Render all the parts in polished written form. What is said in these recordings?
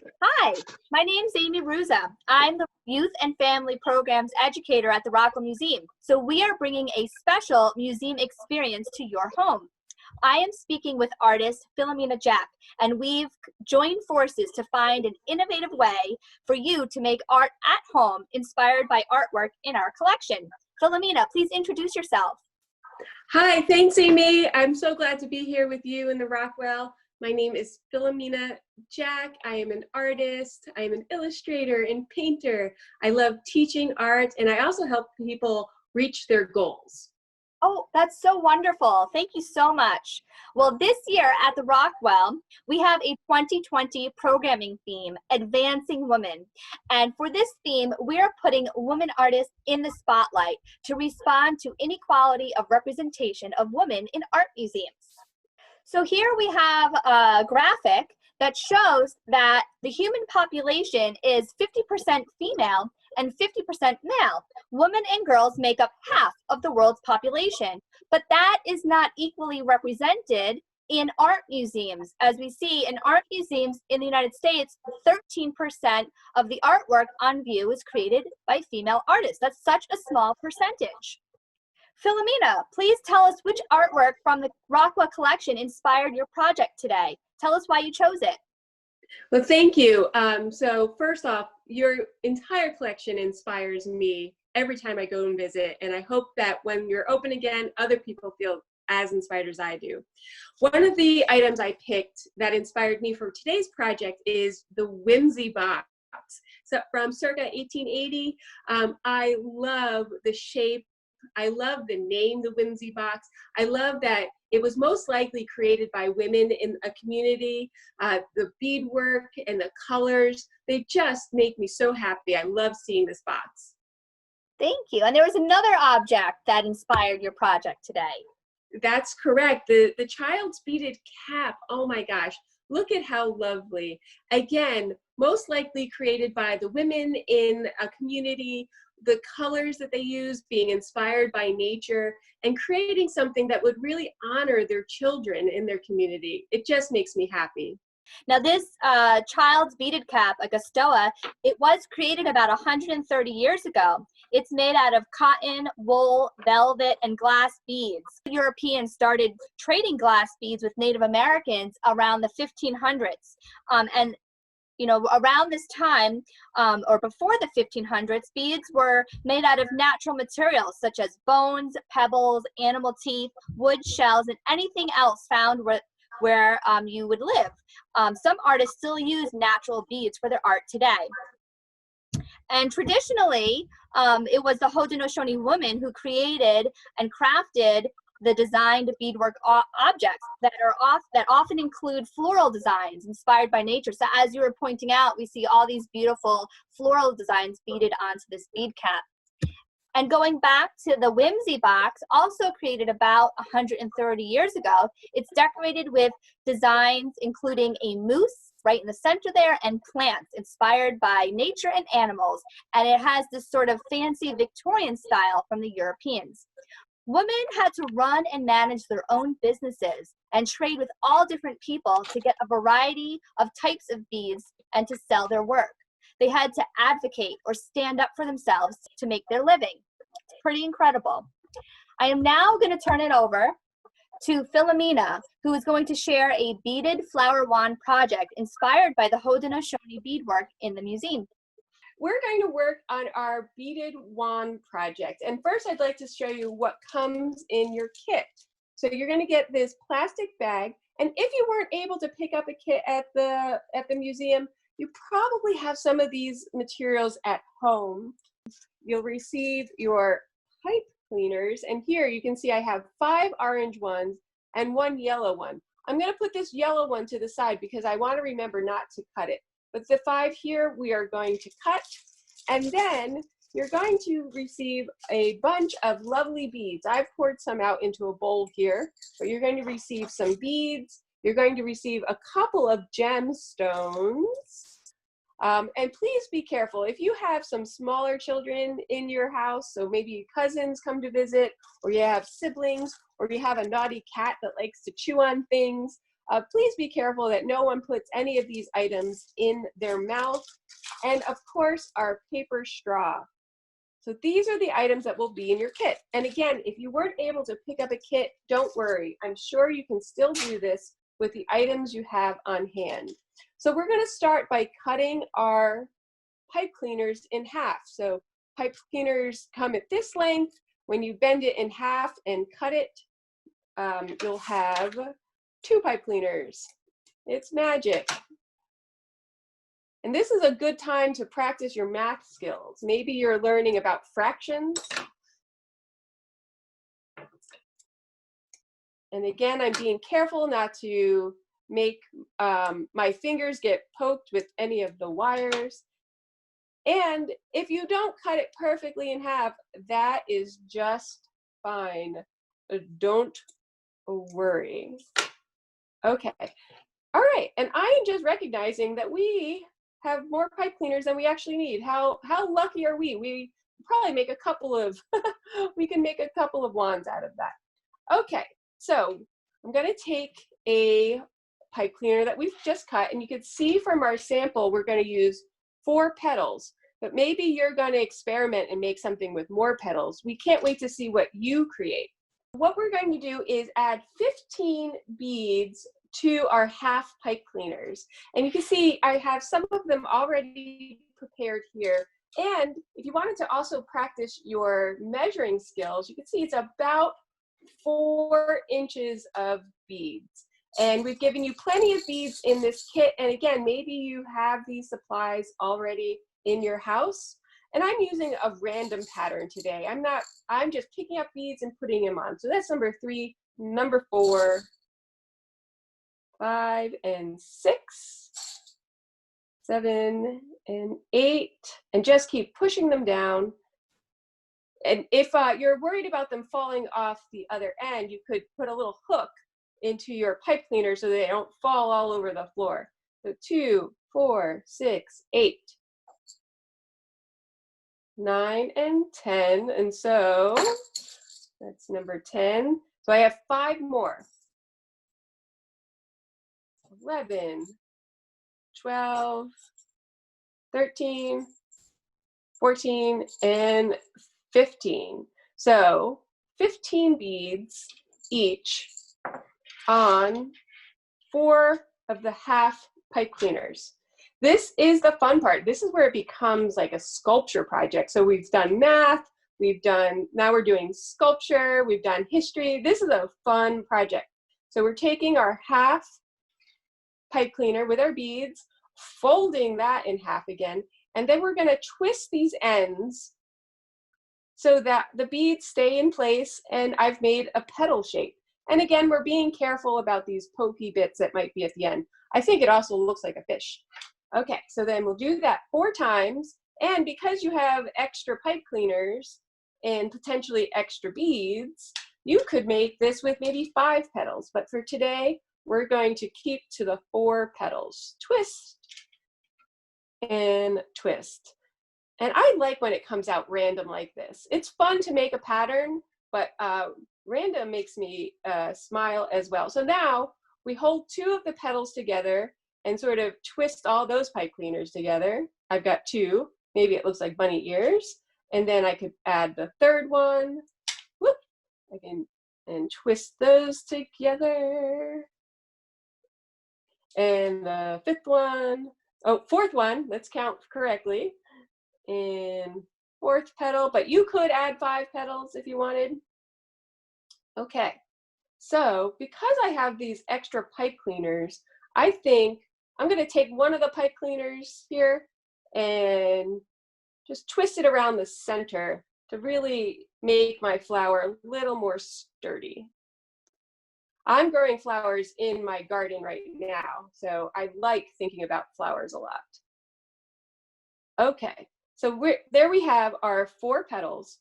Hi, my name's Amy Ruza. I'm the Youth and Family Programs Educator at the Rockwell Museum. So we are bringing a special museum experience to your home. I am speaking with artist Filomena Jack, and we've joined forces to find an innovative way for you to make art at home inspired by artwork in our collection. Filomena, please introduce yourself. Hi, thanks Amy. I'm so glad to be here with you in the Rockwell. My name is Filomena Jack. I am an artist. I am an illustrator and painter. I love teaching art, and I also help people reach their goals. Oh, that's so wonderful. Thank you so much. Well, this year at the Rockwell, we have a 2020 programming theme, Advancing Women. And for this theme, we're putting women artists in the spotlight to respond to inequality of representation of women in art museums. So here we have a graphic that shows that the human population is 50% female and 50% male. Women and girls make up half of the world's population, but that is not equally represented in art museums. As we see in art museums in the United States, 13% of the artwork on view is created by female artists. That's such a small percentage. Filomena, please tell us which artwork from the Rockwell collection inspired your project today. Tell us why you chose it. Well, thank you. So first off, your entire collection inspires me every time I go and visit, and I hope that when you're open again, other people feel as inspired as I do. One of the items I picked that inspired me for today's project is the Whimsy box. So from circa 1880, I love the shape. I love the name, the Whimsy box. I love that it was most likely created by women in a community. The beadwork and the colors, they just make me so happy. I love seeing this box. Thank you. And there was another object that inspired your project today. That's correct. The child's beaded cap. Oh my gosh, look at how lovely. Again, most likely created by the women in a community, the colors that they use being inspired by nature and creating something that would really honor their children in their community. It just makes me happy. Now this child's beaded cap, a Gastoa, it was created about 130 years ago. It's made out of cotton, wool, velvet, and glass beads. Europeans started trading glass beads with Native Americans around the 1500s. And you know, around this time, or before the 1500s, beads were made out of natural materials such as bones, pebbles, animal teeth, wood shells, and anything else found where you would live. Some artists still use natural beads for their art today. And traditionally, it was the Haudenosaunee woman who created and crafted the designed beadwork objects that often include floral designs inspired by nature. So as you were pointing out, we see all these beautiful floral designs beaded onto this bead cap. And going back to the Whimsy box, also created about 130 years ago, it's decorated with designs including a moose right in the center there and plants inspired by nature and animals. And it has this sort of fancy Victorian style from the Europeans. Women had to run and manage their own businesses and trade with all different people to get a variety of types of beads and to sell their work. They had to advocate or stand up for themselves to make their living. It's pretty incredible. I am now going to turn it over to Filomena, who is going to share a beaded flower wand project inspired by the Haudenosaunee beadwork in the museum. We're going to work on our beaded wand project. And first I'd like to show you what comes in your kit. So you're going to get this plastic bag. And if you weren't able to pick up a kit at the museum, you probably have some of these materials at home. You'll receive your pipe cleaners. And here you can see I have 5 orange ones and 1 yellow one. I'm going to put this yellow one to the side because I want to remember not to cut it. But the 5 here we are going to cut, and then you're going to receive a bunch of lovely beads. I've poured some out into a bowl here, but you're going to receive some beads. You're going to receive a couple of gemstones. And please be careful. If you have some smaller children in your house, so maybe cousins come to visit, or you have siblings, or you have a naughty cat that likes to chew on things, Please be careful that no one puts any of these items in their mouth. And of course, our paper straw. So these are the items that will be in your kit. And again, if you weren't able to pick up a kit, don't worry. I'm sure you can still do this with the items you have on hand. So we're going to start by cutting our pipe cleaners in half. So pipe cleaners come at this length. When you bend it in half and cut it, you'll have 2 pipe cleaners. It's magic. And this is a good time to practice your math skills. Maybe you're learning about fractions. And again, I'm being careful not to make my fingers get poked with any of the wires. And if you don't cut it perfectly in half, that is just fine. Don't worry. Okay. All right. And I am just recognizing that we have more pipe cleaners than we actually need. How lucky are we? We probably make a couple of, we can make a couple of wands out of that. Okay. So I'm going to take a pipe cleaner that we've just cut, and you can see from our sample, we're going to use 4 petals, but maybe you're going to experiment and make something with more petals. We can't wait to see what you create. What we're going to do is add 15 beads to our half pipe cleaners. And you can see I have some of them already prepared here. And if you wanted to also practice your measuring skills, you can see it's about 4 inches of beads. And we've given you plenty of beads in this kit. And again, maybe you have these supplies already in your house. And I'm using a random pattern today. I'm just picking up beads and putting them on. So that's number 3, number 4, 5 and 6, 7 and 8, and just keep pushing them down. And if you're worried about them falling off the other end, you could put a little hook into your pipe cleaner so they don't fall all over the floor. So 2, 4, 6, 8, 9 and 10. And so that's number 10. So I have 5 more. 11, 12, 13, 14, and 15. So 15 beads each on 4 of the half pipe cleaners. This is the fun part. This is where it becomes like a sculpture project. So we've done math, now we're doing sculpture, we've done history. This is a fun project. So we're taking our half pipe cleaner with our beads, folding that in half again, and then we're going to twist these ends so that the beads stay in place, and I've made a petal shape. And again, we're being careful about these pokey bits that might be at the end. I think it also looks like a fish. Okay, so then we'll do that 4 times, and because you have extra pipe cleaners and potentially extra beads, you could make this with maybe 5 petals, but for today, we're going to keep to the 4 petals. Twist and twist. And I like when it comes out random like this. It's fun to make a pattern, but random makes me smile as well. So now we hold 2 of the petals together and sort of twist all those pipe cleaners together. I've got 2. Maybe it looks like bunny ears. And then I could add the 3rd one. Whoop! And twist those together. And the 5th one, 4th one, let's count correctly. And 4th petal, but you could add 5 petals if you wanted. Okay, so because I have these extra pipe cleaners, I think I'm going to take one of the pipe cleaners here and just twist it around the center to really make my flower a little more sturdy. I'm growing flowers in my garden right now, so I like thinking about flowers a lot. Okay, so there we have our 4 petals,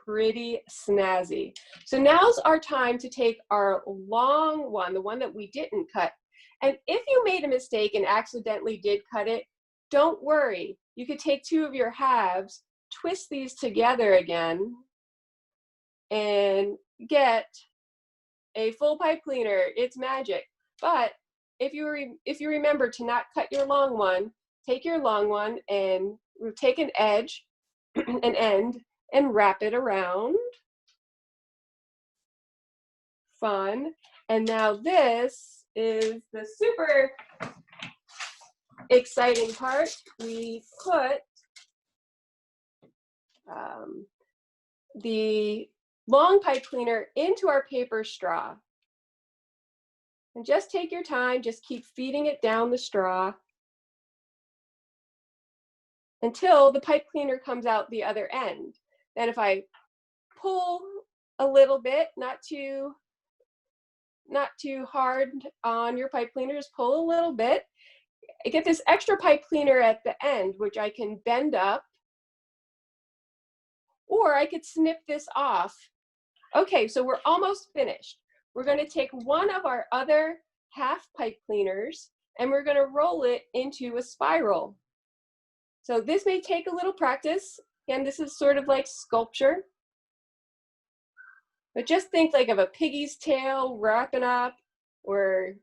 pretty snazzy. So now's our time to take our long one, the one that we didn't cut. And if you made a mistake and accidentally did cut it, don't worry. You could take 2 of your halves, twist these together again, and get a full pipe cleaner. It's magic. But if you remember to not cut your long one, take your long one and take an edge, an end, and wrap it around. Fun. And now this is the super exciting part. We put the long pipe cleaner into our paper straw. And just take your time, just keep feeding it down the straw until the pipe cleaner comes out the other end. Then if I pull a little bit, not too hard on your pipe cleaner, just pull a little bit. I get this extra pipe cleaner at the end, which I can bend up, or I could snip this off. Okay, so we're almost finished. We're going to take one of our other half pipe cleaners and we're going to roll it into a spiral. So this may take a little practice. Again, this is sort of like sculpture. But just think like of a piggy's tail wrapping up, or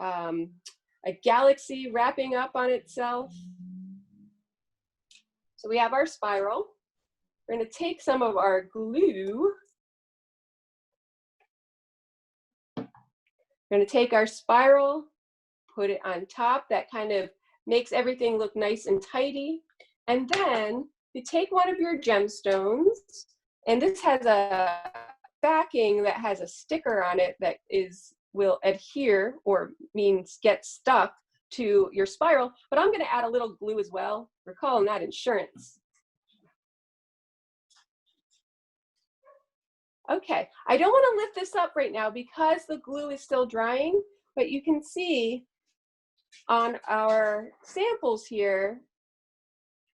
a galaxy wrapping up on itself. So we have our spiral. We're going to take some of our glue. We're going to take our spiral, put it on top. That kind of makes everything look nice and tidy. And then you take one of your gemstones, and this has a backing that has a sticker on it that will adhere, or means get stuck to your spiral. But I'm going to add a little glue as well. We're calling that insurance. Okay, I don't want to lift this up right now because the glue is still drying, but you can see on our samples here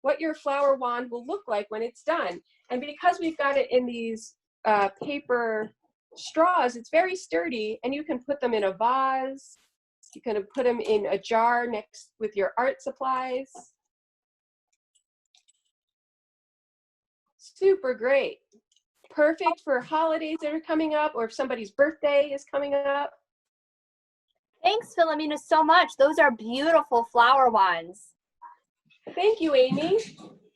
what your flower wand will look like when it's done. And because we've got it in these paper straws, it's very sturdy, and you can put them in a vase. You can put them in a jar next with your art supplies. Super great. Perfect for holidays that are coming up, or if somebody's birthday is coming up. Thanks, Filomena, so much. Those are beautiful flower wands. Thank you, Amy.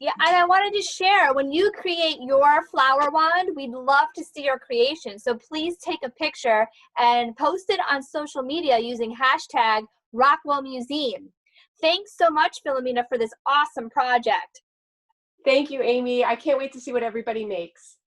Yeah, and I wanted to share, when you create your flower wand, we'd love to see your creation. So please take a picture and post it on social media using hashtag Rockwell Museum. Thanks so much, Filomena, for this awesome project. Thank you, Amy. I can't wait to see what everybody makes.